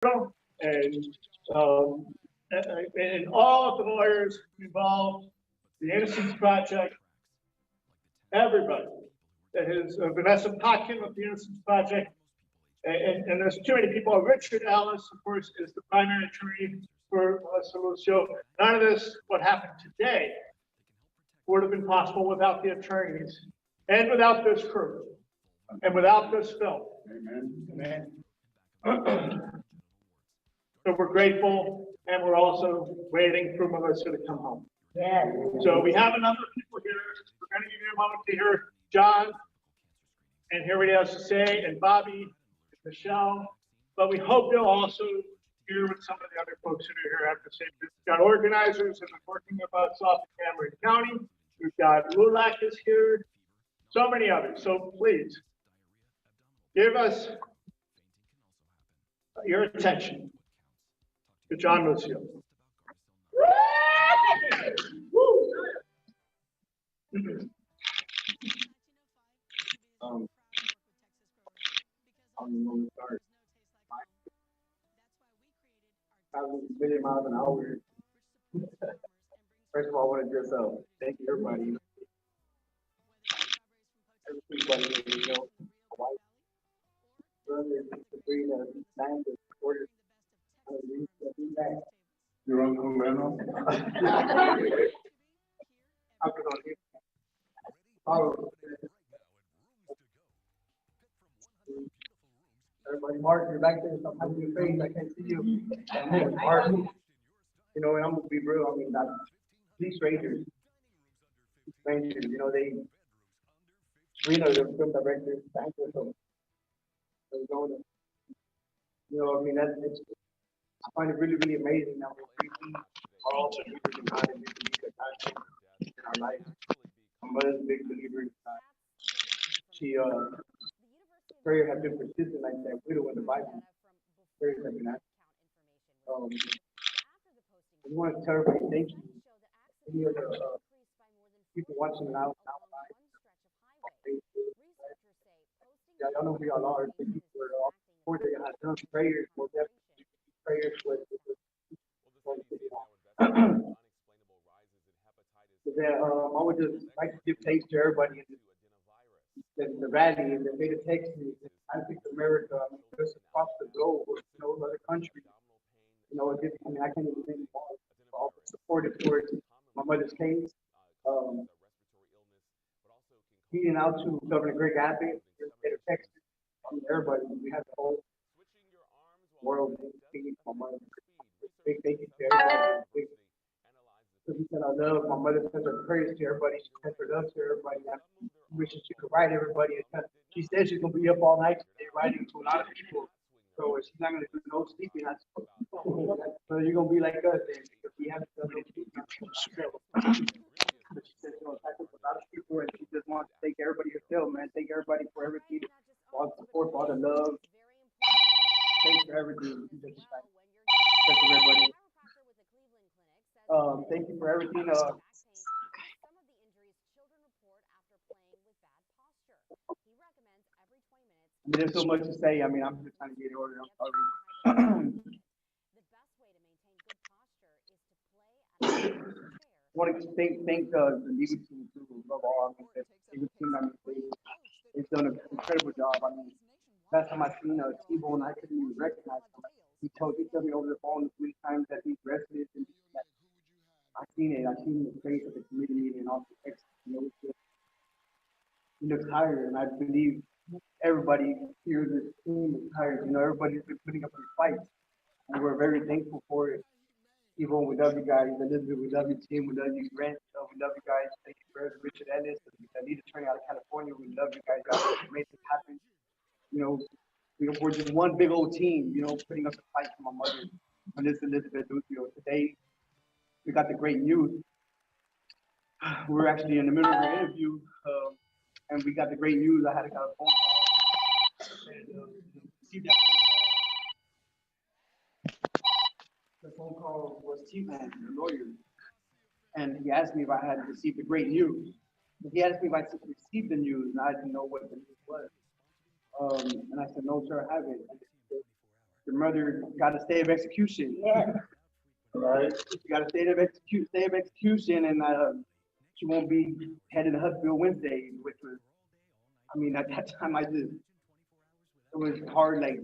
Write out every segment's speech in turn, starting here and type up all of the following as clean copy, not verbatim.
and um, and all of the lawyers involved, the Innocence Project, everybody. That is Vanessa Potkin of the Innocence Project, and there's too many people. Richard Ellis, of course, is the primary attorney for Melissa Lucio. None of this, what happened today, would have been possible without the attorneys and without this crew and without this film. Amen. Amen. So we're grateful, and we're also waiting for Melissa to come home. Yeah. So we have a number of people here. We're going to give you a moment to hear John and hear what he has to say, and Bobby, and Michelle. But we hope you'll also hear what some of the other folks that are here have to say. We've got organizers that are working about Suffolk Cameron County. We've got LULAC is here. So many others. So please give us your attention to John Lucio. I'm going to start. Probably a million miles an hour. First of all, I want to just thank you, everybody. Everybody, you know, white brothers, Sabrina, land, the supporters. Your Uncle Leno? I'll get on here. Oh. Everybody, Mark, you're back there. Stop having your face. I can't see you. Mark, you know, and I'm gonna be real. I mean, these strangers, you know, we know the film director, actor, so they're going to, you know, I mean, I find it really, really amazing that we are all believers in God and we believe that God in our life. My mother's a big believer in God. She, prayer have been persistent like that widow in the Bible. Prayers have been asked. I want to tell everybody thank you. Any of the people watching now live. Yeah, I don't know who y'all are. Thank you for all the support that you have done. Prayers, more definitely. Prayers with I would just like to give thanks to everybody in the rally and the state of Texas, I think America, just across the globe, you know, other countries, you know, I mean, I can't even think of all the support towards my mother's case. Feeding out to Governor Greg Abbott, in the state of Texas, I mean, everybody, we have the whole world thinking for my mother. Big thank you to everybody. So he said, I love my mother sends her prayers to everybody. She sends her love to everybody. I wishes she could write everybody. She says she's gonna be up all night today writing to a lot of people. So she's not gonna do no sleeping. So you're gonna be like us then, because we haven't done no sleeping. But she says she's gonna talk with a lot of people, and she just wants to thank everybody herself, man. Thank everybody for everything, for all the support, for all the love. Thanks for everything. Thank you, everybody. Thank you for everything. I mean, there's so much to say. I mean, I'm just trying to get it ordered. I'm sorry. I want to thank the legal team too, above all. I mean, the legal team, I mean, they've done an incredible job. I mean, last time I seen T-Bone, I couldn't even recognize him. He told me over the phone 3 times that he's arrested, and I seen it. I seen the face of the committee meeting and all the text. You know, he looks tired, and I believe everybody here, this team is tired. You know, everybody's been putting up these fights, and we're very thankful for it. Even we love you guys. Elizabeth, we love you, team. We love you, Grant. We love you guys. Thank you for Richard Ellis, the lead attorney out of California. We love you guys. Y'all made this happen. You know, we're just one big old team. You know, putting up a fight for my mother, Melissa Lucio. Today, we got the great news. We're actually in the middle of an interview, and we got the great news. I had a phone call. And, see that the phone call was T-Man, the lawyer, and he asked me if I had received the great news. He asked me if I received the news, and I didn't know what the news was. And I said, no, sir, I haven't. the mother got a stay of execution. Yeah. Right. She got a stay of execution, and she won't be headed to Huntsville Wednesday, which was, I mean, at that time, it was hard. Like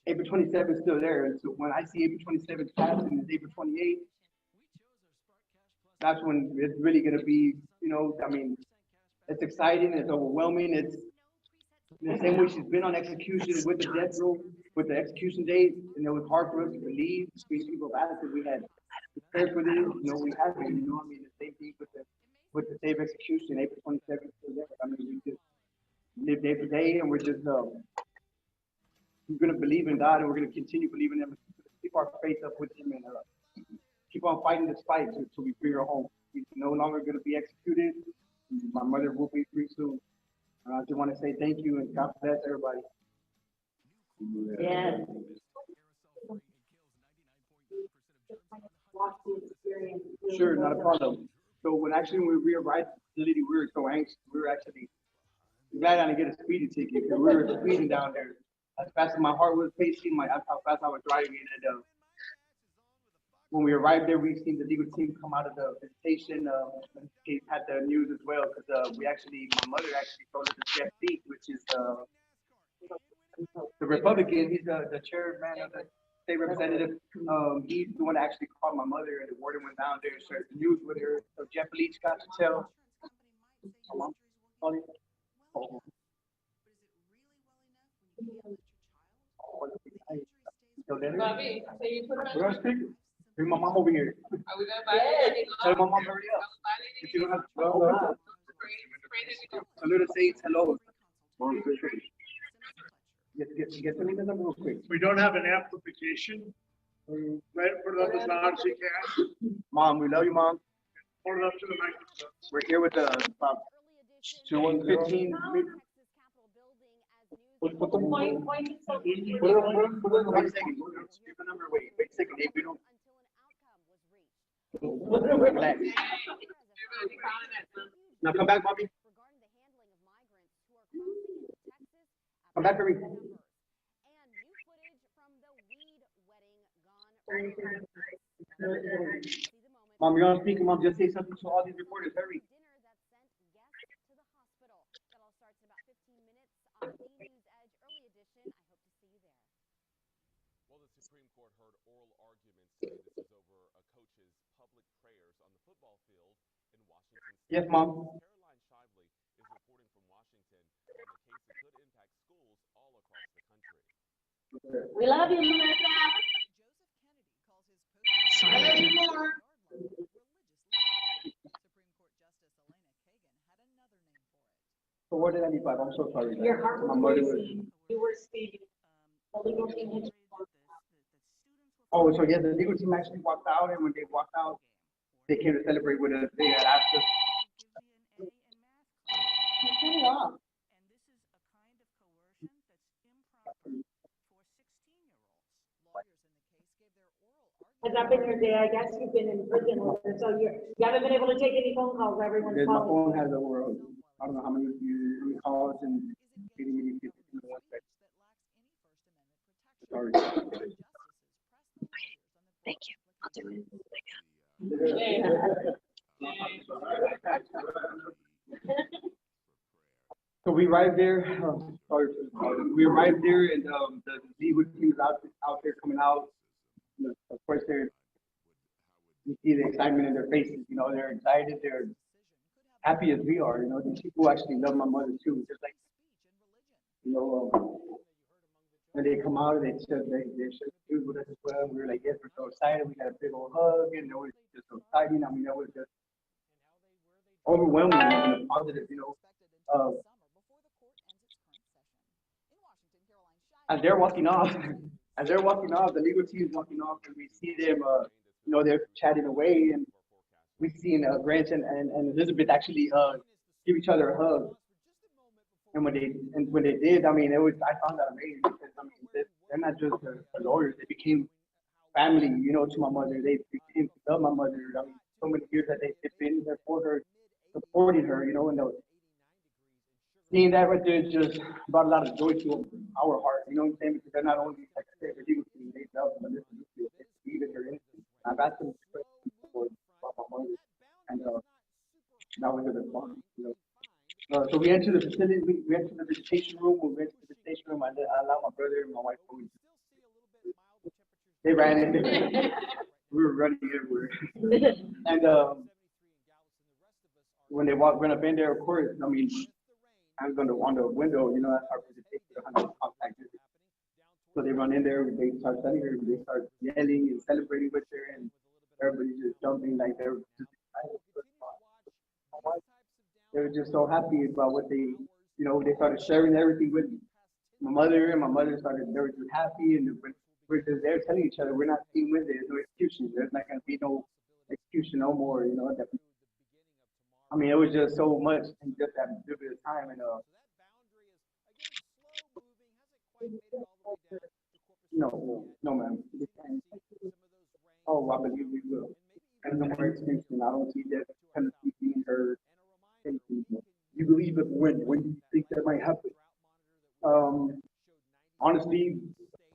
April 27th is still there, and so when I see April 27th pass and it's April 28th, that's when it's really gonna be, I mean, it's exciting, it's overwhelming, it's the same way she's been on execution with the death row, with the execution date, and it was hard for us to believe. People have asked if we had prepared for this, we haven't, I mean, the same thing with the state of execution, April 27th, I mean, we just live day for day, and we're just, we're gonna believe in God, and we're gonna continue believing in Him, keep our faith up with Him, and keep on fighting this fight until we bring her home. She's no longer gonna be executed. My mother will be free soon. I just want to say thank you and God bless everybody. Yeah. Sure, not a problem. So when we arrived at the facility, we were so anxious. We were actually glad I didn't get a speeding ticket because we were speeding down there. As fast as my heart was pacing, that's how fast I was driving. And when we arrived there, we seen the legal team come out of the visitation. He had the news as well because my mother actually told us to Jeff Beek, which is the Republican. He's the chairman of the state representative. He's the one that actually called my mother, and the warden went down there and shared the news with her. So Jeff Leach got to tell. Bobby, so you put We're on speaker. Bring my mom over here. Are we gonna buy it? Tell my mom hurry up. If you don't have to Salute says hello. Get to me the number real quick. We don't have an amplification. Right, put it up as loud as you can. Mom, we love you, Mom. Hold it up to the microphone. We're here with about 215. Put the Point. Wait a second. Keep the number. Wait a second. If we don't. Relax. Now come back, Bobby. Come back for me. Mom, you're on speaker. Mom, just say something to all these reporters. Hurry. Well, the Supreme Court heard oral arguments today. This is over a coach's public prayers on the football field in Washington State. Yes, Mom. Caroline Shively is reporting from Washington on the case that could impact schools all across the country. We love you, Melissa. I love you more. So what did I leave by? I'm so sorry. Your heart was My mother racing. You were speeding. The legal team had Oh, so yes, the legal team actually walked out, and when they walked out, they came to celebrate with us. They had asked us. Turn it off. Has that been your day? I guess you've been in prison, so you haven't been able to take any phone calls. Everyone's My calling. phone has over, I don't know how many calls and many people in one second. Sorry. Thank you. I'll do it. So we arrived there. We arrived there, and the legal team was out there coming out. Of course, you see the excitement in their faces. They're excited. They're happy as we are. These people actually love my mother too. Just like, when they come out, they should do with us as well. We were like, yes, we're so excited. We got a big old hug, and it was just so exciting. I mean, that was just overwhelming in a positive, As they're walking off, the legal team is walking off, and we see them, they're chatting away, and we see Grant and Elizabeth actually give each other a hug. And when they did, I mean, I found that amazing because I mean, they're not just lawyers; they became family, to my mother. They became to love my mother. I mean, so many years that they've been there for her, supporting her, and seeing that right there just brought a lot of joy to our heart. You know what I'm saying? Because they're not only like I said, legal team, they love Melissa Lucio. They believe in her innocence. I've asked them questions before about my mother, and that was the response. You know. So we entered the facility. We entered the visitation room. When we went to the visitation room, I allowed my brother and my wife to go in. They ran in. We were running everywhere. And when they went up in there, of course, I mean, I was on the window, you know, that's our visitation, contact visit. So they run in there, they start telling her, they start yelling and celebrating with her, and everybody's just jumping like they're just excited. They were just so happy about what they, you know, they started sharing everything with me. My mother started, they were just happy, and we're just there telling each other, we're not team with it, there's no execution, there's not going to be no execution no more, you know. I mean, it was just so much in just that bit of time, and no, man. Oh, I believe we will. And no more extension. I don't see that penalty being heard. You believe it when do you think that might happen? Honestly,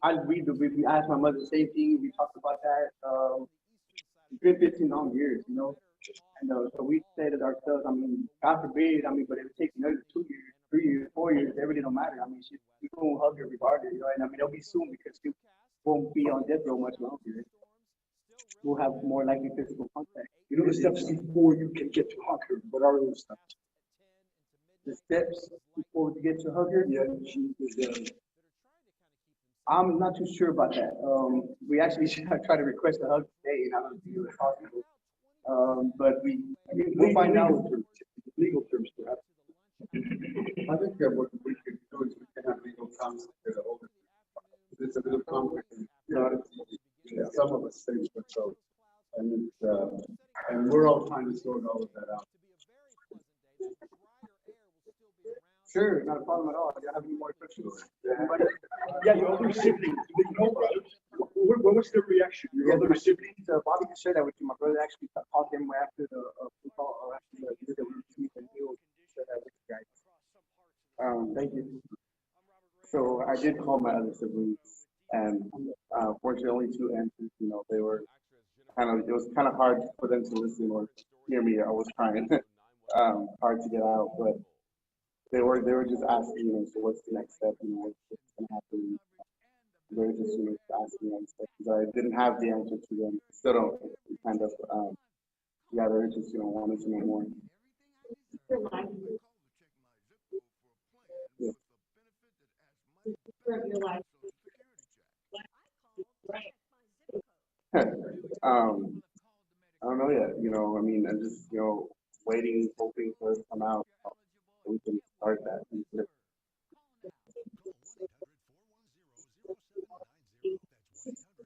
we asked my mother the same thing. We talked about that. It's been 15 long years, you know. And so we said it ourselves. I mean, God forbid. I mean, but if it takes another 2 years, 3 years, 4 years, it really don't matter. I mean, we gonna hug her regardless, you know. And I mean, it'll be soon because she won't be on death row much longer. We'll have more likely physical contact. You know the steps before you can get to hug her. What are those steps? The steps before we get to hug her? Yeah, she is. I'm not too sure about that. We actually tried to request a hug today, and I don't think it was possible. But we'll find out. Legal terms, perhaps. I think that what we can do is we can have legal counsel get a hold of it. It's a bit of complicated. Some of us think, but so, and we're all trying to sort all of that out. Sure, not a problem at all. Do you have any more questions? Yeah, your other siblings, do they know about it? What was their reaction? Your other siblings? Bobby can share that with you. My brother actually called him after the football, or after the video that we received, and he'll share that with you guys. Thank you. So I did call my other siblings, and fortunately, only 2 answers. You know, they were it was kind of hard for them to listen or hear me. I was trying hard to get out, but they were just asking, you know, so what's the next step? You know, what's going to happen? They were just, you know, asking next steps. Because I didn't have the answer to them. Still don't. Kind of, yeah, they're just, you know, wanting to know more. Yeah. I don't know yet. You know, I mean, I'm just, you know, waiting, hoping for it to come out. So we can start that.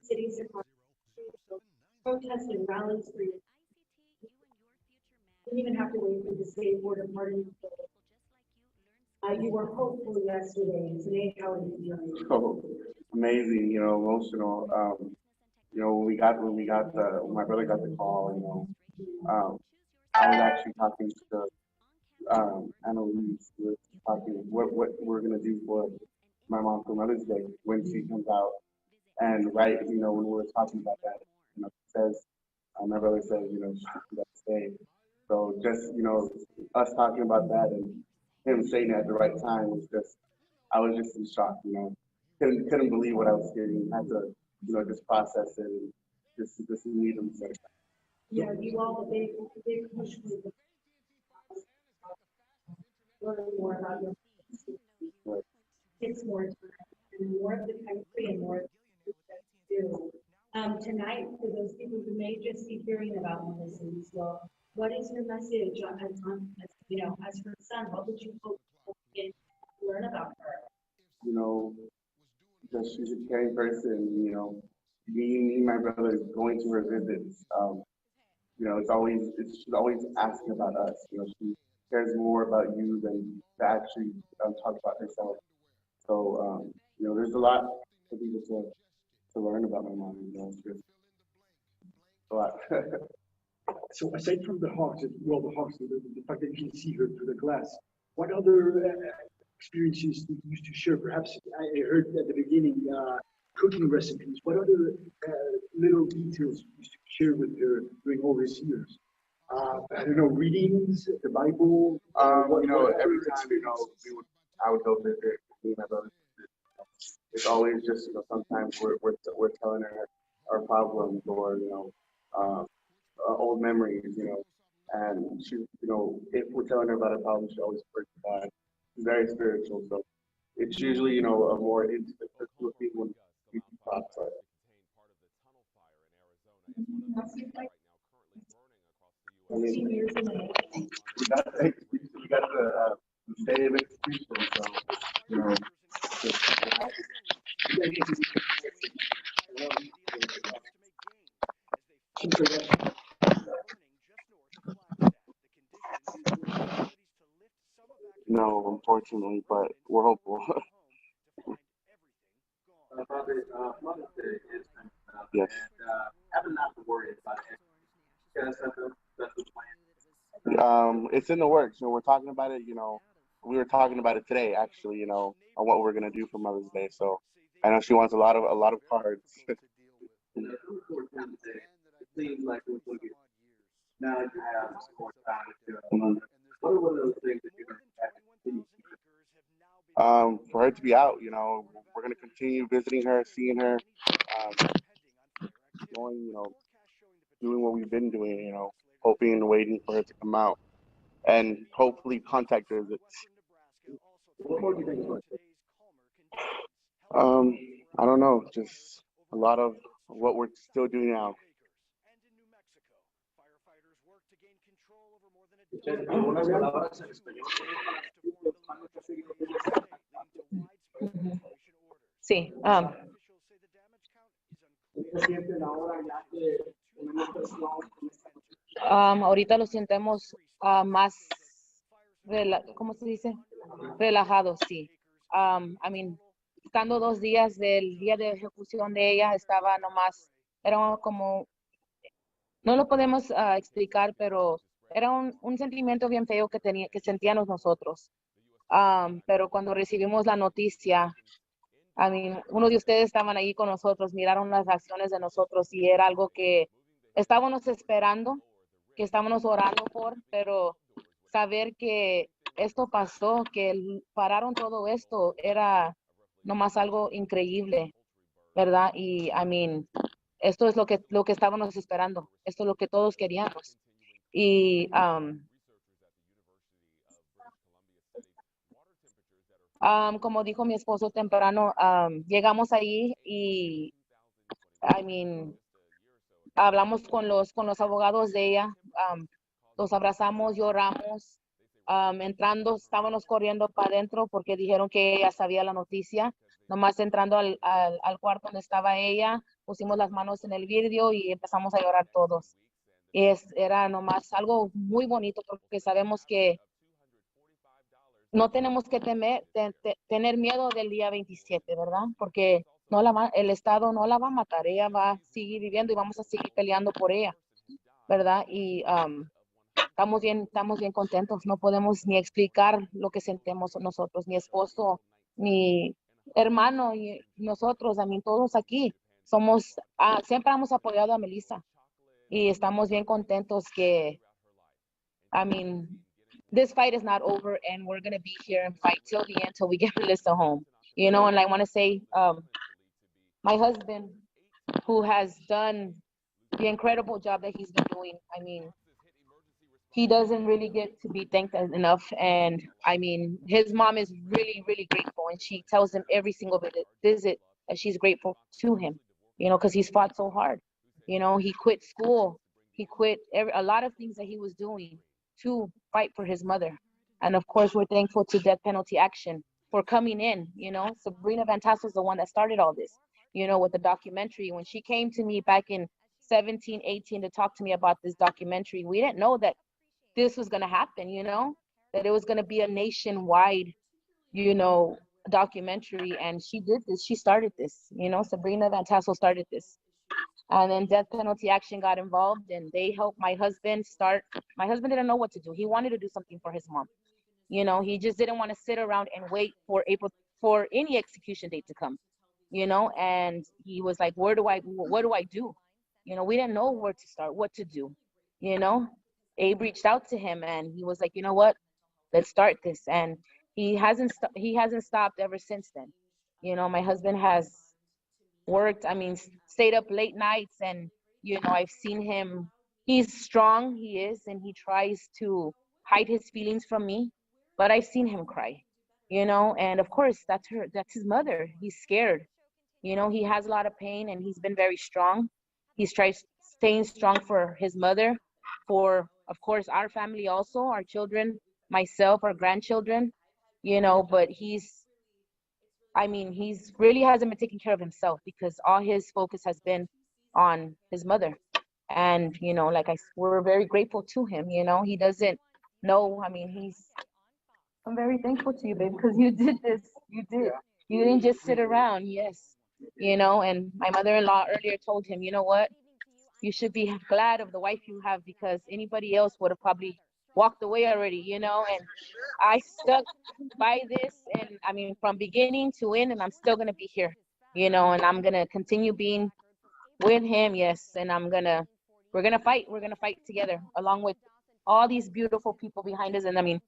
Cities protests and rallies for you. You didn't even have to wait for the state board of pardon. You were hopeful yesterday, and today how are you feeling? Oh, amazing, you know, emotional. You know, when my brother got the call, you know, I was actually talking to Annalise, we were talking what we're gonna do for my mom for Mother's Day when she comes out. And right, you know, when we were talking about that, you know, my brother says, you know, that's stay. So just, you know, us talking about that and him saying it at the right time was just, I was just in shock, you know, couldn't believe what I was hearing. Had to, you know, just process it and just need him to say. Yeah, you all big push for learn more about your takes more time and more of the country and more to do. Tonight, for those people who may just be hearing about Melissa Lucio, what is your message you know, as her son? What would you hope to learn about her? You know, that she's a caring person, you know, me and my brother going to her visits, you know, she's always asking about us, you know, she cares more about you than to actually talk about herself. So, you know, there's a lot for people to learn about my mom, you know, it's just a lot. So aside from the Hawks, the fact that you can see her through the glass, what other experiences did you used to share? Perhaps I heard at the beginning cooking recipes. What other little details you used to share with her during all these years? I don't know, readings, the Bible. You know, every time, you know, I would go visit me and my brother. It's always just, you know, sometimes we're telling her our problems or, you know, old memories, you know, and she, you know, if we're telling her about our problems, she always prays to God. She's very spiritual, so it's usually, you know, a more intimate personal thing when we talk about it. I mean, we got the day of execution, so, you know, no, unfortunately, but we're hopeful. Mother's Day is coming up, Yes. and having not to worry about it. You guys have a special plan. It's in the works. You know, we're talking about it. You know, we were talking about it today, actually. You know, on what we're gonna do for Mother's Day. So I know she wants a lot of cards. You know, for Mother's Day, it seems like we're looking now you have more time with your mother. What are one of those things that you're happy to see? For her to be out, you know, we're gonna continue visiting her, seeing her, going, you know, doing what we've been doing, you know, hoping and waiting for her to come out, and hopefully contact visits. What more do you think about it? I don't know, just a lot of what we're still doing now. Algunas palabras en español. Ujú. Sí, ahorita lo sentimos más, ¿cómo se dice? Relajados, sí. I mean, estando 2 días del día de ejecución de ella, estaba nomás, era como, no lo podemos explicar, pero era un sentimiento bien feo que sentíamos nosotros. Pero cuando recibimos la noticia, I mean, uno de ustedes estaban ahí con nosotros, miraron las reacciones de nosotros y era algo que estábamos esperando, que estábamos orando por, pero saber que esto pasó, que pararon todo esto, era nomás algo increíble, ¿verdad? Y, I mean, esto es lo que estábamos esperando, esto es lo que todos queríamos. Y como dijo mi esposo temprano, llegamos ahí y, I mean, hablamos con los abogados de ella, los abrazamos, lloramos, entrando, estábamos corriendo para adentro porque dijeron que ella sabía la noticia, nomás entrando al cuarto donde estaba ella, pusimos las manos en el vidrio y empezamos a llorar todos. Era nomás algo muy bonito porque sabemos que no tenemos que tener miedo del día 27, ¿verdad? Porque el Estado no la va a matar, ella va a seguir viviendo y vamos a seguir peleando por ella, ¿verdad? Y estamos bien contentos, no podemos ni explicar lo que sentimos nosotros, mi esposo, mi hermano y nosotros, I mean, todos aquí somos, siempre hemos apoyado a Melissa y estamos bien contentos que, I mean, this fight is not over and we're going to be here and fight till the end till we get Melissa home, you know. And I want to say my husband, who has done the incredible job that he's been doing, I mean, he doesn't really get to be thanked enough. And I mean, his mom is really, really grateful, and she tells him every single visit that she's grateful to him, you know, because he's fought so hard. You know, he quit school, he quit a lot of things that he was doing to fight for his mother. And of course, we're thankful to Death Penalty Action for coming in. You know, Sabrina Van Tassel is the one that started all this, you know, with the documentary. When she came to me back in 17, 18 to talk to me about this documentary, we didn't know that this was going to happen, you know, that it was going to be a nationwide, you know, documentary. And she did this. She started this, you know, Sabrina Van Tassel started this. And then Death Penalty Action got involved and they helped my husband start. My husband didn't know what to do. He wanted to do something for his mom, You know, he just didn't want to sit around and wait for any execution date to come, you know, and he was like, what do I do? You know, we didn't know where to start, what to do, you know. Abe reached out to him and he was like, you know what, let's start this. And he hasn't stopped ever since then. You know, my husband has worked, I mean, stayed up late nights, and, you know, I've seen him, he's strong, he is, and he tries to hide his feelings from me, but I've seen him cry, you know, and of course, that's his mother. He's scared. You know, he has a lot of pain and he's been very strong. He's tried staying strong for his mother, for, of course, our family also, our children, myself, our grandchildren, you know, but he's really hasn't been taking care of himself because all his focus has been on his mother. And, you know, we're very grateful to him, you know, he doesn't know, I'm very thankful to you, babe, because you did this. You did. You didn't just sit around. Yes. You know, and my mother-in-law earlier told him, you know what? You should be glad of the wife you have, because anybody else would have probably walked away already, you know, and I stuck by this, and from beginning to end, and I'm still going to be here, you know, and I'm going to continue being with him. Yes. And we're going to fight. We're going to fight together along with all these beautiful people behind us. And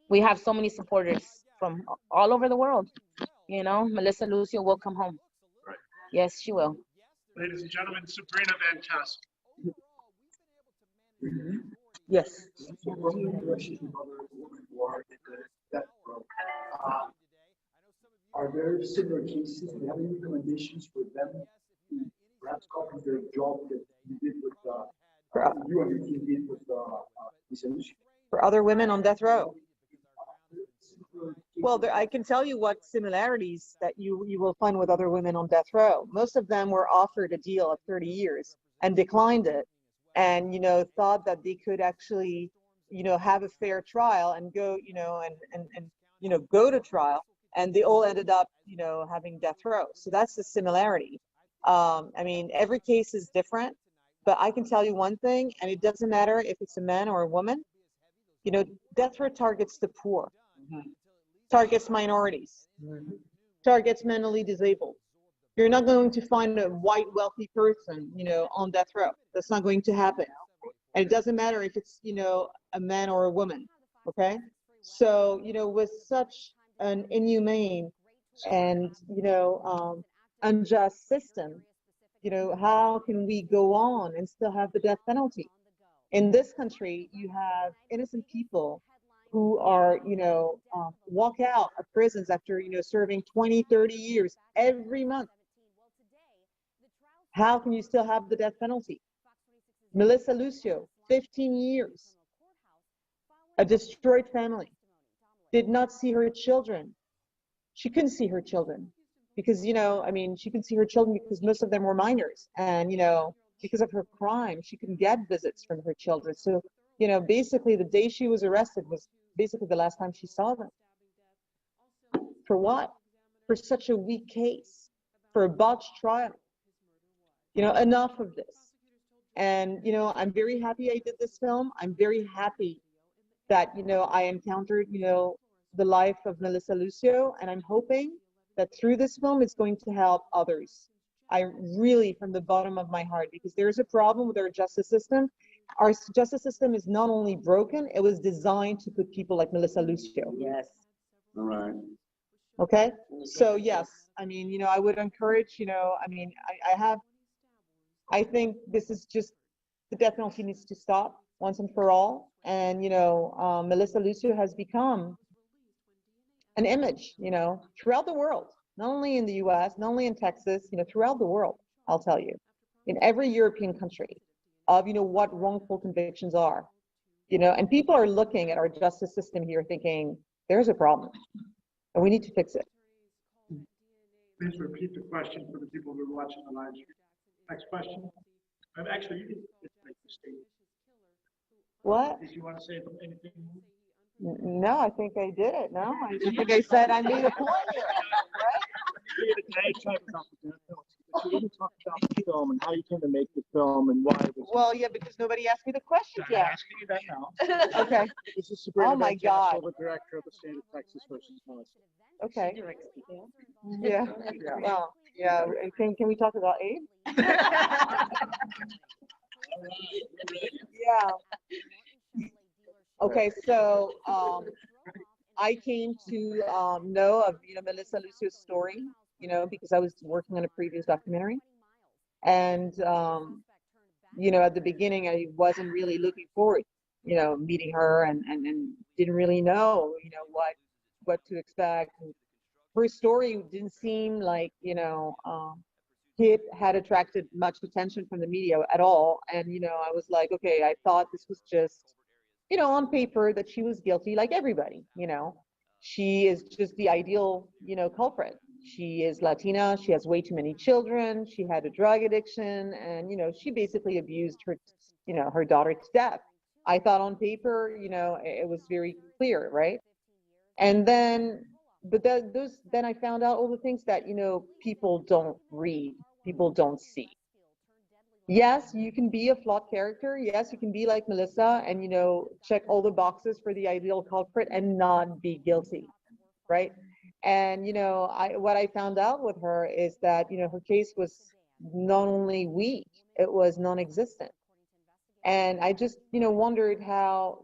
we have so many supporters from all over the world. You know, Melissa Lucio will come home. Right. Yes, she will. Ladies and gentlemen, Sabrina Van Tassel. Yes. Are there similar cases? Do you have any recommendations for them to perhaps copy their job that you did with, you and your team did with Melissa Lucio? For other women on death row? Well, I can tell you what similarities that you will find with other women on death row. Most of them were offered a deal of 30 years and declined it, and, you know, thought that they could actually, you know, have a fair trial and go, you know, and go to trial, and they all ended up, you know, having death row. So that's the similarity. Every case is different, but I can tell you one thing, and it doesn't matter if it's a man or a woman, you know, death row targets the poor. Targets minorities, targets mentally disabled. You're not going to find a white wealthy person, you know, on death row. That's not going to happen. And it doesn't matter if it's, you know, a man or a woman. Okay. So, you know, with such an inhumane and, you know, unjust system, you know, how can we go on and still have the death penalty? In this country, you have innocent people who are, you know, walk out of prisons after, you know, serving 20, 30 years every month. How can you still have the death penalty? Melissa Lucio, 15 years, a destroyed family, did not see her children. She couldn't see her children because, you know, she couldn't see her children because most of them were minors. And, you know, because of her crime, she couldn't get visits from her children. So, you know, basically the day she was arrested was basically the last time she saw them. For what? For such a weak case, for a botched trial. You know, enough of this. And, you know, I'm very happy I did this film. I'm very happy that, you know, I encountered, you know, the life of Melissa Lucio, and I'm hoping that through this film, it's going to help others. I really, from the bottom of my heart, because there's a problem with our justice system. Our justice system is not only broken, it was designed to put people like Melissa Lucio. Yes. All right. Okay. So yes, you know, I would encourage, you know, I think this is just, the death penalty needs to stop once and for all. And, you know, Melissa Lucio has become an image, you know, throughout the world, not only in the US, not only in Texas, you know, throughout the world, I'll tell you, in every European country, of, you know, what wrongful convictions are, you know, and people are looking at our justice system here thinking there's a problem and we need to fix it. Please repeat the question for the people who are watching the live stream. Next question. Actually, you can make the statement. What? Did you want to say anything? No, I think I did it. No, I think I said I made a point here, right? She didn't talk about the film and how you came to make the film and why it was. Well, yeah, because nobody asked me the questions I'm yet. asking you that now. Okay, This is Sabrina Oh my Van Tassel, God. the director of the state of Texas versus Melissa. okay. Directs people. Yeah, Yeah. well, yeah, and can we talk about AIDS? Yeah. Okay, so I came to know of Melissa Lucio's story, because I was working on a previous documentary, and at the beginning I wasn't really looking forward, meeting her, and didn't really know, what to expect. And her story didn't seem like it had attracted much attention from the media at all, and I was like, okay, I thought this was just on paper that she was guilty like everybody. She is just the ideal, culprit. She is Latina. She has way too many children. She had a drug addiction, and, she basically abused her daughter to death. I thought on paper, it was very clear, right? And then, then I found out all the things that, people don't read, people don't see. Yes, you can be a flawed character. Yes, you can be like Melissa and, check all the boxes for the ideal culprit and not be guilty, right? And, what I found out with her is that, her case was not only weak, it was non-existent. And I just, wondered how,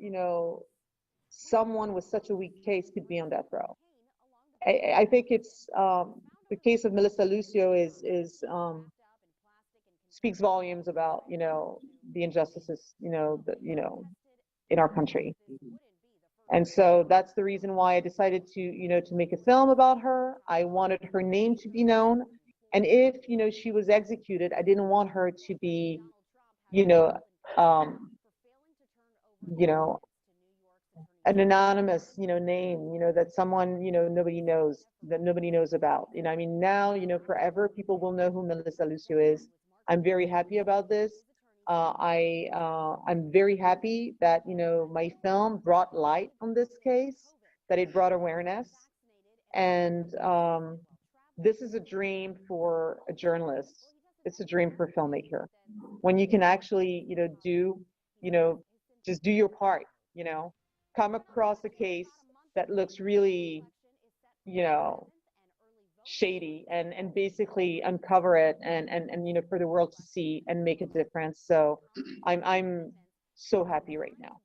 someone with such a weak case could be on death row. I think it's the case of Melissa Lucio speaks volumes about the injustices in our country. And so that's the reason why I decided to make a film about her. I wanted her name to be known, and if she was executed, I didn't want her to be um, an anonymous name that someone nobody knows about. I mean, now forever people will know who Melissa Lucio is. I'm very happy about this. I'm very happy that my film brought light on this case, that it brought awareness, and this is a dream for a journalist. It's a dream for a filmmaker, when you can actually do just do your part, come across a case that looks really shady, and basically uncover it, and for the world to see and make a difference. So I'm so happy right now.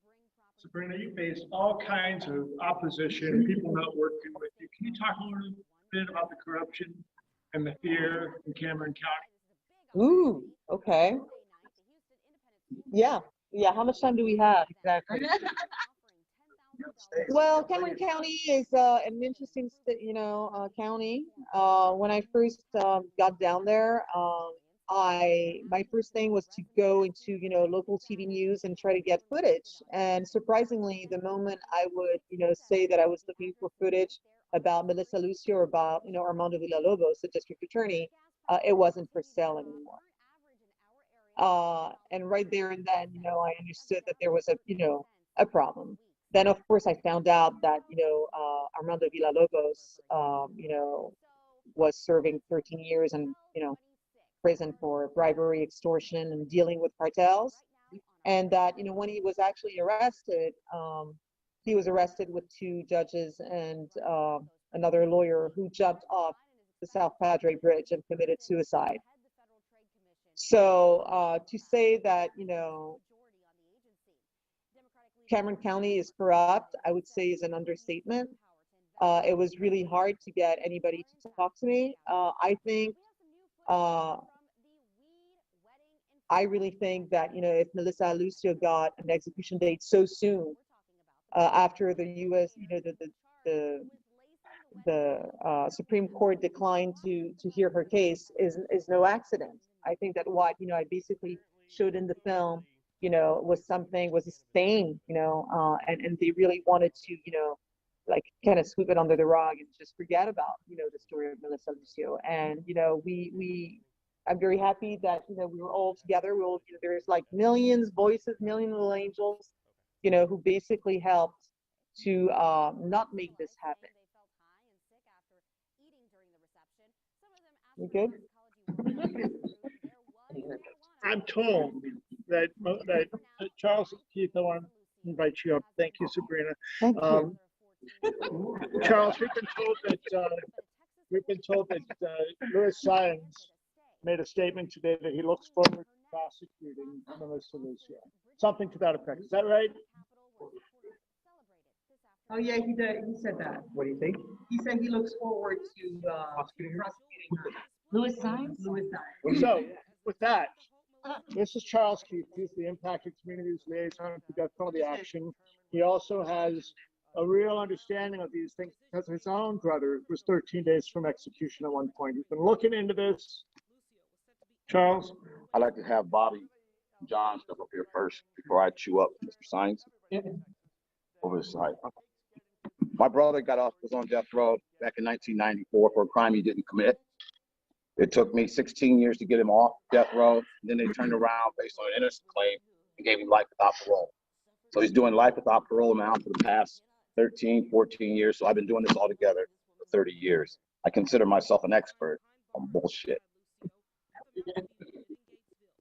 Sabrina, you face all kinds of opposition, people not working with you. Can you talk a little bit about the corruption and the fear in Cameron County? Ooh, okay. Yeah. How much time do we have exactly? Well, Cameron County is an interesting, county. When I first got down there, my first thing was to go into local TV news and try to get footage. And surprisingly, the moment I would say that I was looking for footage about Melissa Lucio or about Armando Villalobos, the district attorney, it wasn't for sale anymore. And right there and then, I understood that there was a problem. Then, of course, I found out that, Armando Villalobos, was serving 13 years in, prison for bribery, extortion, and dealing with cartels. And that, when he was actually arrested, he was arrested with 2 judges and another lawyer who jumped off the South Padre Bridge and committed suicide. So to say that, Cameron County is corrupt, I would say, is an understatement. It was really hard to get anybody to talk to me. I really think that, if Melissa Lucio got an execution date so soon after the U.S., the Supreme Court declined to hear her case is no accident. I think that what I basically showed in the film was a stain, and they really wanted to like kind of sweep it under the rug and just forget about the story of Melissa Lucio. And I'm very happy that we were all together. There's like millions voices, million little angels, who basically helped to not make this happen. You good? I'm told that Charles Keith, I want to invite you up. Thank you, Sabrina. Thank you. Charles, we've been told that Louis Sines made a statement today that he looks forward to prosecuting Melissa Lucio. Something to that effect. Is that right? Oh, yeah, he did. He said that. What do you think? He said he looks forward to prosecuting her. Louis Sines? Louis Sines. So, with that, this is Charles Keith. He's the Impacted Communities Liaison for Death Penalty Action. He also has a real understanding of these things because his own brother was 13 days from execution at one point. He's been looking into this. Charles? I'd like to have Bobby and John step up here first before I chew up Mr. Sines over the side. My brother was on death row back in 1994 for a crime he didn't commit. It took me 16 years to get him off death row. And then they turned around based on an innocent claim and gave him life without parole. So he's doing life without parole now for the past 13, 14 years. So I've been doing this all together for 30 years. I consider myself an expert on bullshit.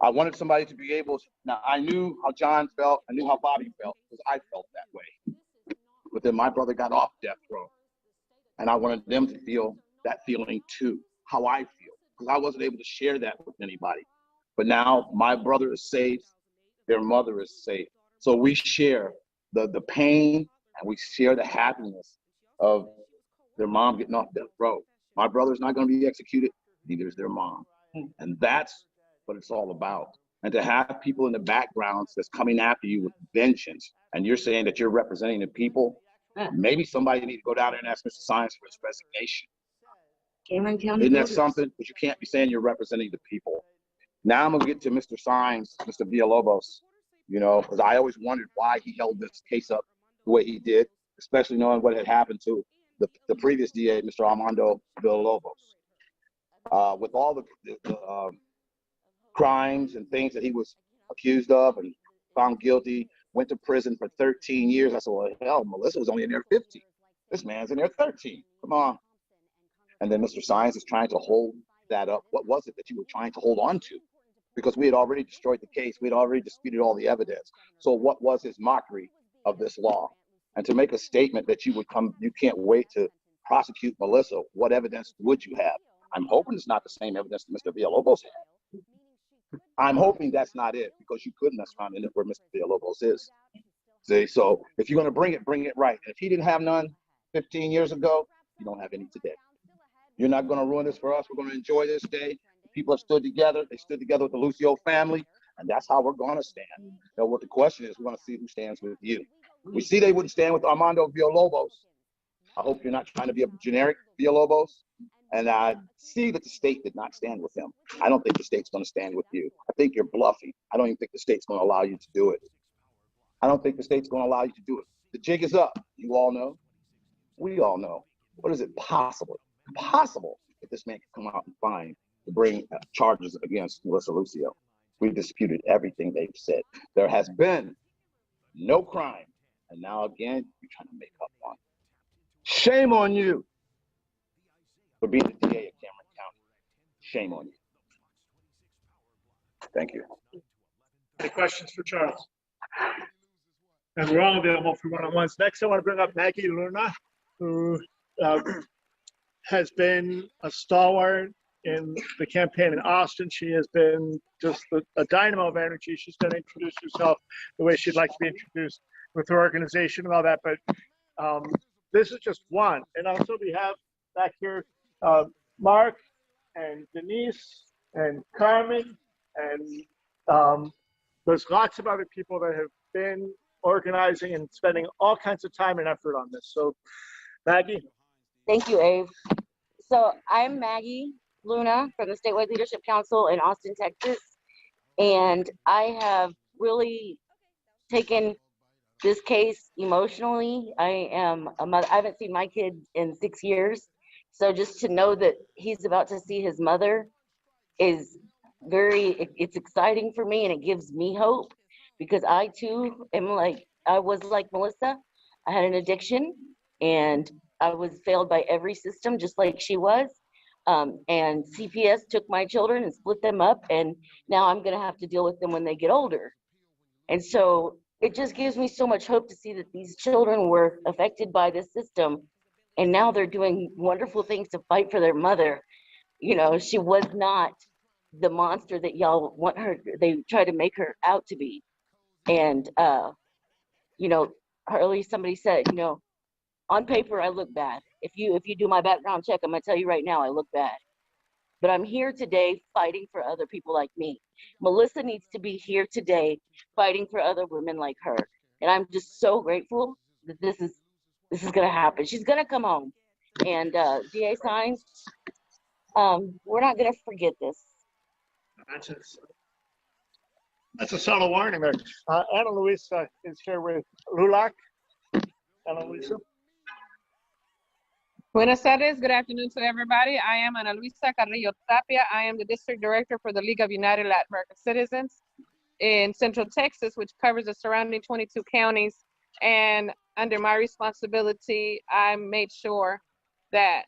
I wanted somebody to be able to, now I knew how John felt, I knew how Bobby felt, because I felt that way. But then my brother got off death row. And I wanted them to feel that feeling too, how I feel, because I wasn't able to share that with anybody. But now my brother is safe, their mother is safe. So we share the pain and we share the happiness of their mom getting off death row. My brother's not going to be executed, neither is their mom. And that's what it's all about. And to have people in the backgrounds that's coming after you with vengeance, and you're saying that you're representing the people, maybe somebody need to go down there and ask Mr. Sines for his resignation. Cameron County. Isn't that something? But you can't be saying you're representing the people. Now I'm gonna get to Mr. Sines, Mr. Villalobos, you know, because I always wondered why he held this case up the way he did, especially knowing what had happened to the previous DA, Mr. Armando Villalobos. With all the crimes and things that he was accused of and found guilty, went to prison for 13 years. I said, well, hell, Melissa was only in there 15. This man's in there 13. Come on. And then Mr. Sines is trying to hold that up. What was it that you were trying to hold on to? Because we had already destroyed the case. We had already disputed all the evidence. So what was his mockery of this law? And to make a statement that you can't wait to prosecute Melissa, what evidence would you have? I'm hoping it's not the same evidence that Mr. Villalobos had. I'm hoping that's not it, because you couldn't have found it where Mr. Villalobos is. See, so if you're going to bring it right. And if he didn't have none 15 years ago, you don't have any today. You're not going to ruin this for us. We're going to enjoy this day. People have stood together. They stood together with the Lucio family, and that's how we're going to stand. Now, what the question is, we're going to see who stands with you. We see they wouldn't stand with Armando Villalobos. I hope you're not trying to be a generic Villalobos. And I see that the state did not stand with him. I don't think the state's going to stand with you. I think you're bluffing. I don't even think the state's going to allow you to do it. I don't think the state's going to allow you to do it. The jig is up. You all know. We all know. What is it possible that this man can come out and find to bring charges against Melissa Lucio? We disputed everything they've said. There has been no crime. And now again, you're trying to make up one. Shame on you for being the DA of Cameron County. Shame on you. Thank you. Any questions for Charles? And we're all available for one-on-ones. Next, I want to bring up Maggie Luna, who has been a stalwart in the campaign in Austin. She has been just a dynamo of energy. She's going to introduce herself the way she'd like to be introduced with her organization and all that. But this is just one. And also we have back here Mark and Denise and Carmen, and there's lots of other people that have been organizing and spending all kinds of time and effort on this. So Maggie. Thank you, Abe. So I'm Maggie Luna from the Statewide Leadership Council in Austin, Texas. And I have really taken this case emotionally. I am a mother. I haven't seen my kid in 6 years. So just to know that he's about to see his mother is it's exciting for me, and it gives me hope, because I too I was like Melissa. I had an addiction and I was failed by every system, just like she was. And CPS took my children and split them up, and now I'm going to have to deal with them when they get older. And so it just gives me so much hope to see that these children were affected by this system, and now they're doing wonderful things to fight for their mother. You know, she was not the monster that y'all want her, they try to make her out to be. And, you know, earlier somebody said, you know, on paper, I look bad. If you do my background check, I'm gonna tell you right now, I look bad. But I'm here today fighting for other people like me. Melissa needs to be here today fighting for other women like her. And I'm just so grateful that this is gonna happen. She's gonna come home. And DA Signs, we're not gonna forget this. That's a subtle warning there. Ana Luisa is here with LULAC. Ana Luisa. Buenas tardes, good afternoon to everybody. I am Ana Luisa Carrillo Tapia. I am the District Director for the League of United Latin American Citizens in Central Texas, which covers the surrounding 22 counties. And under my responsibility, I made sure that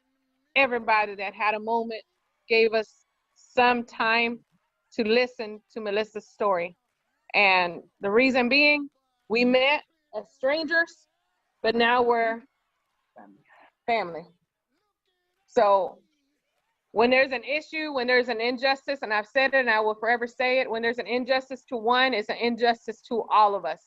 everybody that had a moment gave us some time to listen to Melissa's story. And the reason being, we met as strangers, but now we're family. So when there's an issue, when there's an injustice, and I've said it and I will forever say it, when there's an injustice to one, it's an injustice to all of us.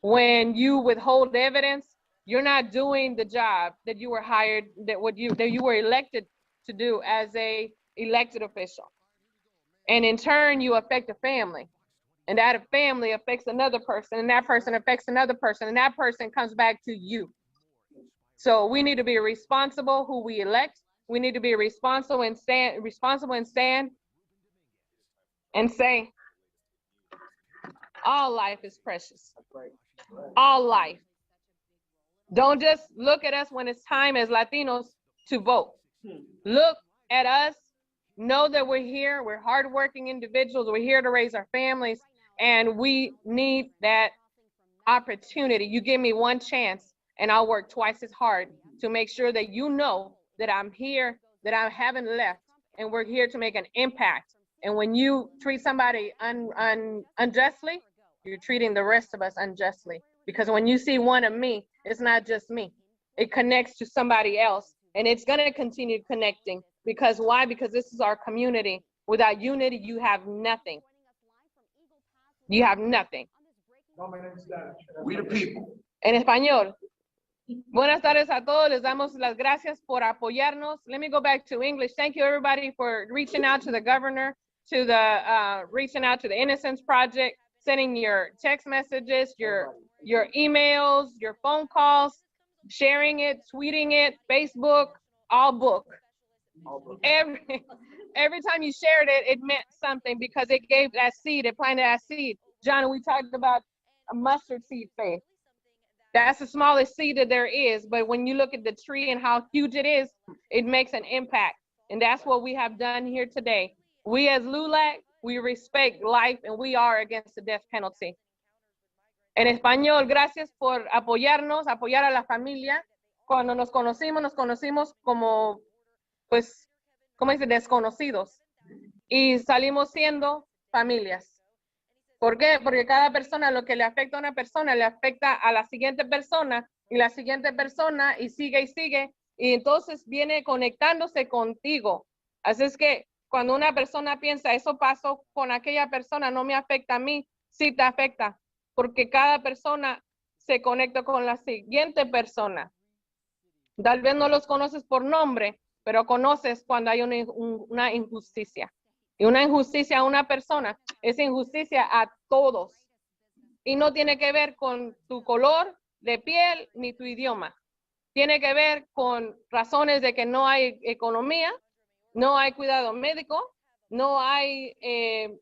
When you withhold evidence, you're not doing the job that you were hired, that you were elected to do as a elected official. And in turn, you affect a family. And that family affects another person, and that person affects another person, and that person comes back to you. So we need to be responsible who we elect. We need to be responsible and stand and say, all life is precious. All life. Don't just look at us when it's time as Latinos to vote. Look at us, know that we're here, we're hardworking individuals, we're here to raise our families, and we need that opportunity. You give me one chance, and I'll work twice as hard to make sure that you know that I'm here, that I haven't left, and we're here to make an impact. And when you treat somebody unjustly, you're treating the rest of us unjustly. Because when you see one of me, it's not just me. It connects to somebody else, and it's gonna continue connecting. Because why? Because this is our community. Without unity, you have nothing. You have nothing. We the people. En español. Buenas tardes a todos. Les damos las gracias por apoyarnos. Let me go back to English. Thank you, everybody, for reaching out to the governor, to the reaching out to the Innocence Project, sending your text messages, your emails, your phone calls, sharing it, tweeting it, Facebook, all book. Every time you shared it, it meant something because it gave that seed, it planted that seed. John, we talked about a mustard seed faith. That's the smallest seed that there is, but when you look at the tree and how huge it is, it makes an impact. And that's what we have done here today. We as LULAC, we respect life and we are against the death penalty. En español, gracias por apoyarnos, apoyar a la familia. Cuando nos conocimos como, pues, ¿cómo dice? Desconocidos. Y salimos siendo familias. ¿Por qué? Porque cada persona, lo que le afecta a una persona, le afecta a la siguiente persona, y la siguiente persona, y sigue, y entonces viene conectándose contigo. Así es que cuando una persona piensa, eso pasó con aquella persona, no me afecta a mí, sí te afecta, porque cada persona se conecta con la siguiente persona. Tal vez no los conoces por nombre, pero conoces cuando hay una injusticia. Y una injusticia a una persona es injusticia a todos. Y no tiene que ver con tu color de piel ni tu idioma. Tiene que ver con razones de que no hay economía, no hay cuidado médico, no hay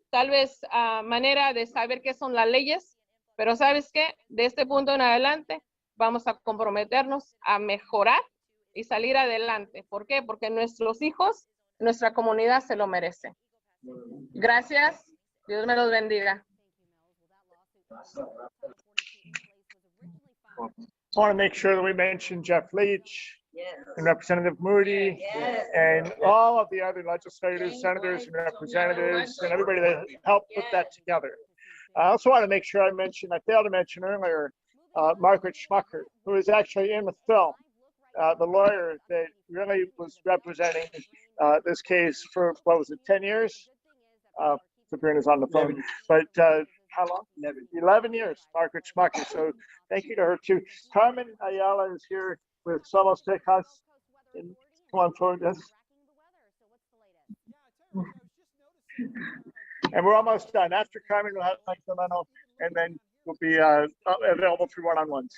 tal vez manera de saber qué son las leyes. Pero ¿sabes qué? De este punto en adelante vamos a comprometernos a mejorar y salir adelante. ¿Por qué? Porque nuestros hijos, nuestra comunidad se lo merece. Gracias. Dios me los bendiga. I want to make sure that we mention Jeff Leach, and Representative Moody, and all of the other legislators, senators, and representatives, and everybody that helped put that together. I also want to make sure I failed to mention earlier, Margaret Schmucker, who is actually in the film, the lawyer that really was representing this case for, what was it, 10 years? Sabrina's on the phone, but how long? 11 years, Margaret Schmucker. So thank you to her too. Carmen Ayala is here with Somos Texas. And come on forward, yes. And we're almost done. After Carmen, we'll have Mike Delano, and then we'll be available for one-on-ones.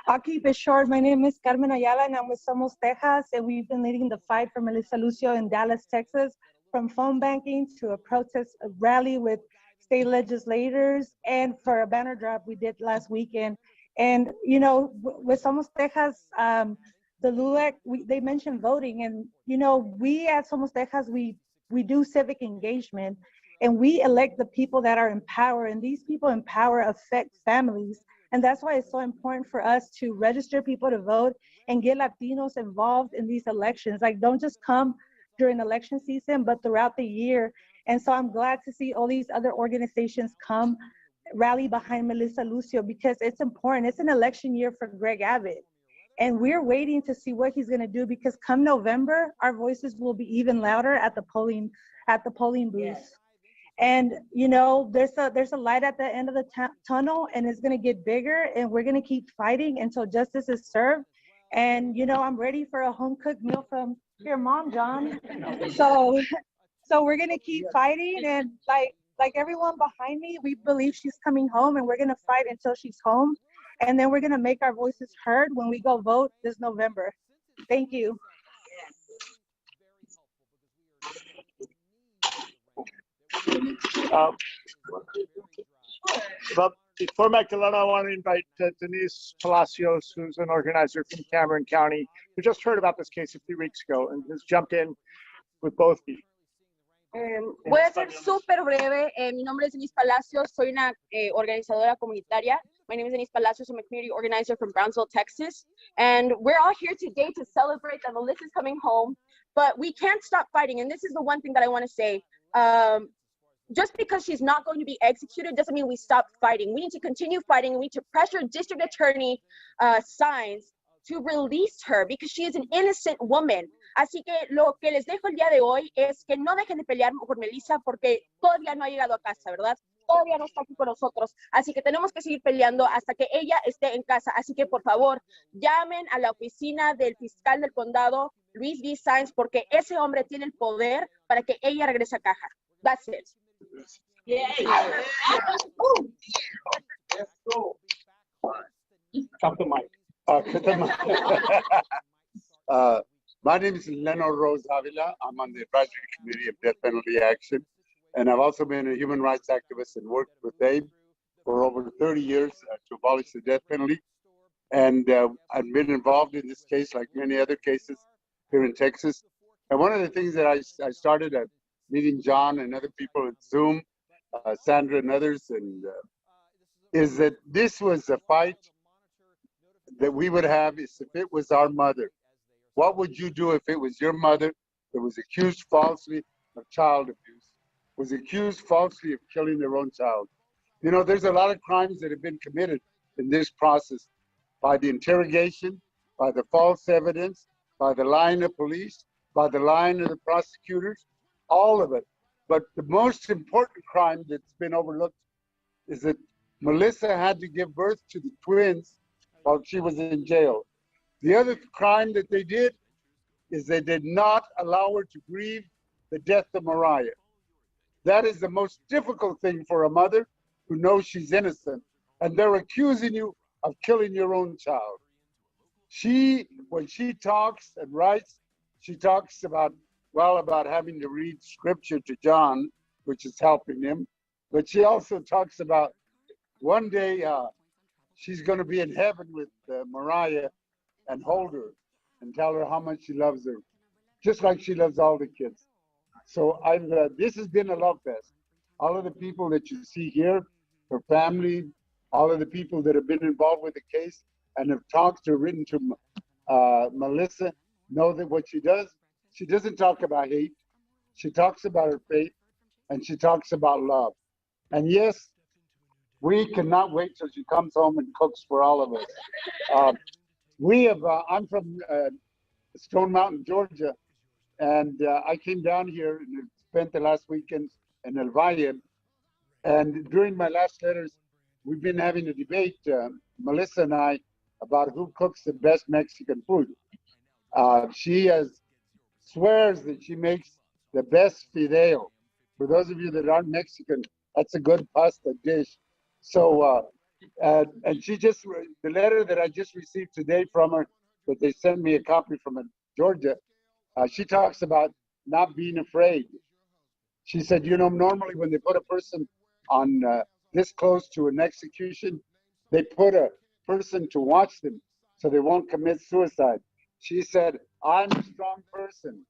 I'll keep it short. My name is Carmen Ayala, and I'm with Somos Texas, and we've been leading the fight for Melissa Lucio in Dallas, Texas, from phone banking to a protest rally with state legislators, and for a banner drop we did last weekend. And, you know, with Somos Texas, the LUEC, they mentioned voting, and, you know, we at Somos Texas, we do civic engagement, and we elect the people that are in power, and these people in power affect families. And that's why it's so important for us to register people to vote and get Latinos involved in these elections. Like, don't just come during election season, but throughout the year. And so I'm glad to see all these other organizations come rally behind Melissa Lucio, because it's important. It's an election year for Greg Abbott. And we're waiting to see what he's gonna do, because come November, our voices will be even louder at the polling booth. Yes. And, you know, there's a light at the end of the tunnel, and it's going to get bigger, and we're going to keep fighting until justice is served. And, you know, I'm ready for a home cooked meal from your mom, John. So we're going to keep fighting. And like everyone behind me, we believe she's coming home, and we're going to fight until she's home. And then we're going to make our voices heard when we go vote this November. Thank you. But before Magdalena, I want to invite Denise Palacios, who's an organizer from Cameron County, who just heard about this case a few weeks ago and has jumped in with both of you. Voy a ser súper breve. Mi nombre es Denise Palacios. Soy una organizadora comunitaria. My name is Denise Palacios. I'm a community organizer from Brownsville, Texas. And we're all here today to celebrate that Melissa's coming home. But we can't stop fighting. And this is the one thing that I want to say. Just because she's not going to be executed doesn't mean we stop fighting. We need to continue fighting. We need to pressure District Attorney Saenz to release her, because she is an innocent woman. Así que lo que les dejo el día de hoy es que no dejen de pelear por Melissa, porque todavía no ha llegado a casa, ¿verdad? Todavía no está aquí con nosotros. Así que tenemos que seguir peleando hasta que ella esté en casa. Así que, por favor, llamen a la oficina del fiscal del condado, Luis D. Saenz, porque ese hombre tiene el poder para que ella regrese a casa. That's it. Yeah. Stop the mic. My name is Leno Rose Avila. I'm on the advisory committee of death penalty action, and I've also been a human rights activist and worked with Dave for over 30 years to abolish the death penalty. And I've been involved in this case like many other cases here in Texas. And one of the things that I started at meeting John and other people at Zoom, Sandra and others, and is that this was a fight that we would have if it was our mother. What would you do if it was your mother that was accused falsely of child abuse, was accused falsely of killing their own child? You know, there's a lot of crimes that have been committed in this process by the interrogation, by the false evidence, by the lying of police, by the lying of the prosecutors, all of it. But the most important crime that's been overlooked is that Melissa had to give birth to the twins while she was in jail. The other crime that they did is they did not allow her to grieve the death of Mariah. That is the most difficult thing for a mother who knows she's innocent, and they're accusing you of killing your own child. When she talks and writes, she talks about having to read scripture to John, which is helping him, but she also talks about one day she's going to be in heaven with Mariah and hold her and tell her how much she loves her, just like she loves all the kids. So this has been a love fest. All of the people that you see here, her family, all of the people that have been involved with the case and have talked or written to Melissa, know that what she doesn't talk about hate. She talks about her faith, and she talks about love. And yes, we cannot wait till she comes home and cooks for all of us. I'm from Stone Mountain, Georgia, and I came down here and spent the last weekend in El Valle. And during my last letters, we've been having a debate, Melissa and I, about who cooks the best Mexican food. She swears that she makes the best fideo. For those of you that aren't Mexican, that's a good pasta dish. So, and the letter that I just received today from her, that they sent me a copy from Georgia, she talks about not being afraid. She said, normally when they put a person on this close to an execution, they put a person to watch them so they won't commit suicide. She said, I'm a strong person.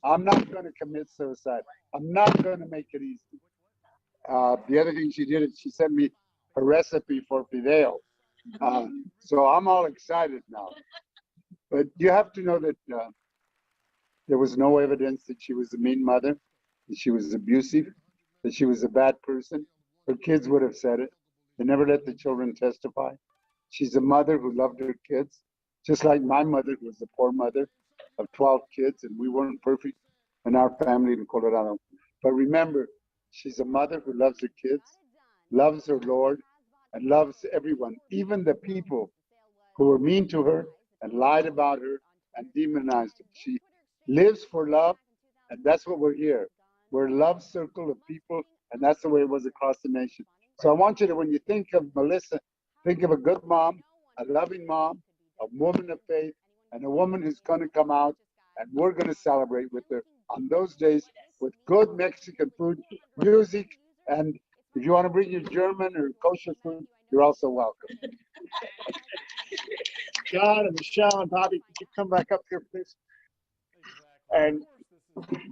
I'm not going to commit suicide. I'm not going to make it easy. The other thing she did is she sent me a recipe for fideo. So I'm all excited now. But you have to know that there was no evidence that she was a mean mother, that she was abusive, that she was a bad person. Her kids would have said it. They never let the children testify. She's a mother who loved her kids, just like my mother, who was a poor mother of 12 kids, and we weren't perfect in our family in Colorado. But remember, she's a mother who loves her kids, loves her Lord, and loves everyone, even the people who were mean to her and lied about her and demonized her. She lives for love, and that's what we're here. We're a love circle of people, and that's the way it was across the nation. So I want you to, when you think of Melissa, think of a good mom, a loving mom, a woman of faith, and a woman who's going to come out, and we're going to celebrate with her on those days with good Mexican food, music, and if you want to bring your German or kosher food, you're also welcome. John and Michelle and Bobby, could you come back up here, please? And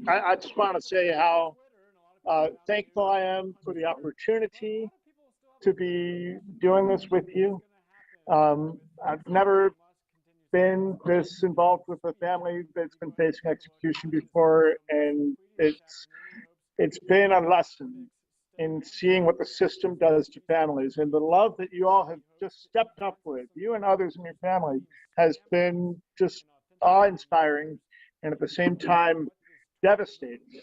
I just want to say how thankful I am for the opportunity to be doing this with you. I've never been this involved with a family that's been facing execution before, and it's been a lesson in seeing what the system does to families, and the love that you all have just stepped up with, you and others in your family, has been just awe-inspiring and at the same time devastating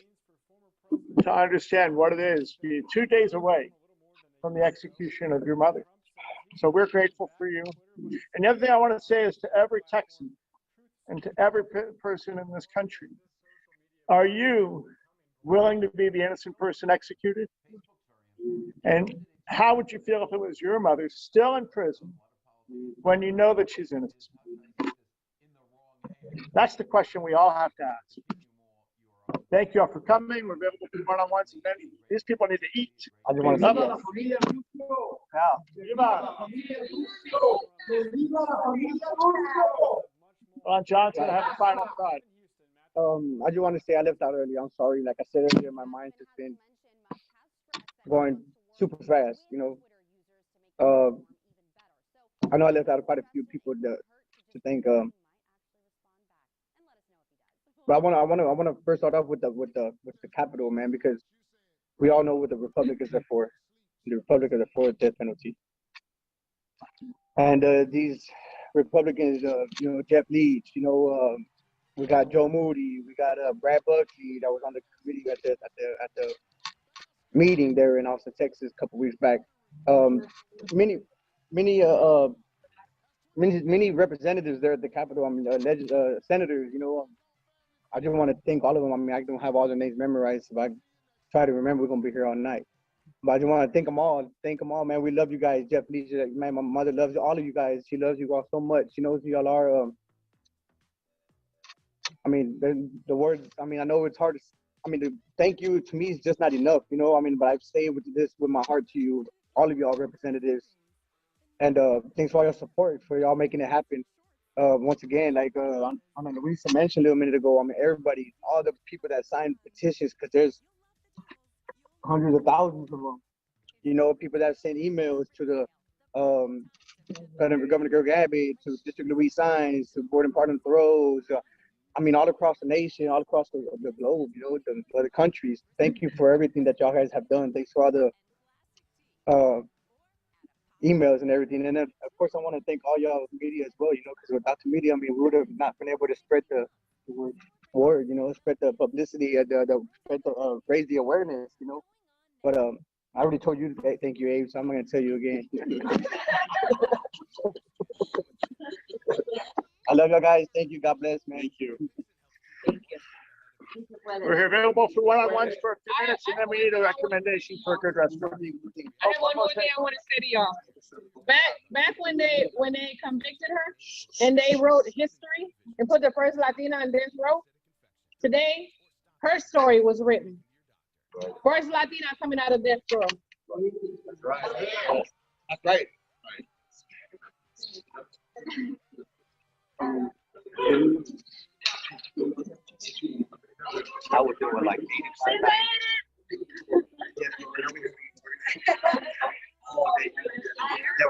to understand what it is to be 2 days away from the execution of your mother. So we're grateful for you. And the other thing I want to say is to every Texan and to every person in this country, are you willing to be the innocent person executed? And how would you feel if it was your mother still in prison when you know that she's innocent? That's the question we all have to ask. Thank you all for coming. We're available for one-on-ones, and then these people need to eat. I just want to John's gonna have a final thought. I just want to say I left out early. I'm sorry. Like I said earlier, my mind's just been going super fast. I know I left out quite a few people to thank. But I want to first start off with the capital, man, because we all know what the Republicans are for. The Republicans are for the death penalty, and these Republicans, Jeff Leach, we got Joe Moody, we got Brad Buckley that was on the committee at the meeting there in Austin, Texas, a couple weeks back. Many representatives there at the Capitol. I mean, senators. I just want to thank all of them. I mean, I don't have all their names memorized. If I try to remember, we're gonna be here all night. But I just want to thank them all. Thank them all, man. We love you guys. Jeff Leach, man, my mother loves all of you guys. She loves you all so much. She knows who y'all are. I mean, the words. I mean, I know it's hard to. I mean, thank you to me is just not enough, I mean, but I say with this with my heart to you, all of y'all representatives, and thanks for all your support, for y'all making it happen. Once again, like I mean, Lisa mentioned a little minute ago. I mean, everybody, all the people that signed petitions, because there's hundreds of thousands of them. People that send emails to the Governor Greg Abbott, to District Louis Sines, to Gordon Pardon Thoreau's, I mean, all across the nation, all across the globe, you know, the countries. Thank you for everything that y'all guys have done. Thanks for all the emails and everything. And then, of course, I want to thank all y'all media as well, you know, because without the media, I mean, we would have not been able to spread the word, you know, spread the publicity, raise the awareness, you know. But I already told you today, thank you, Abe, so I'm not going to tell you again. I love y'all guys. Thank you. God bless, man. Thank you. We're available for one-on-ones for a few minutes, and then we need a recommendation for a good restaurant. I have one more thing I want to say to y'all. Back when they convicted her and they wrote history and put the first Latina on death row, today her story was written. First Latina coming out of death row. That's right. That's right. I would do it like yeah,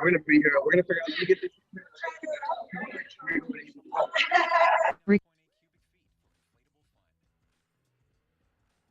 we're gonna be here. We're gonna figure out how to get this.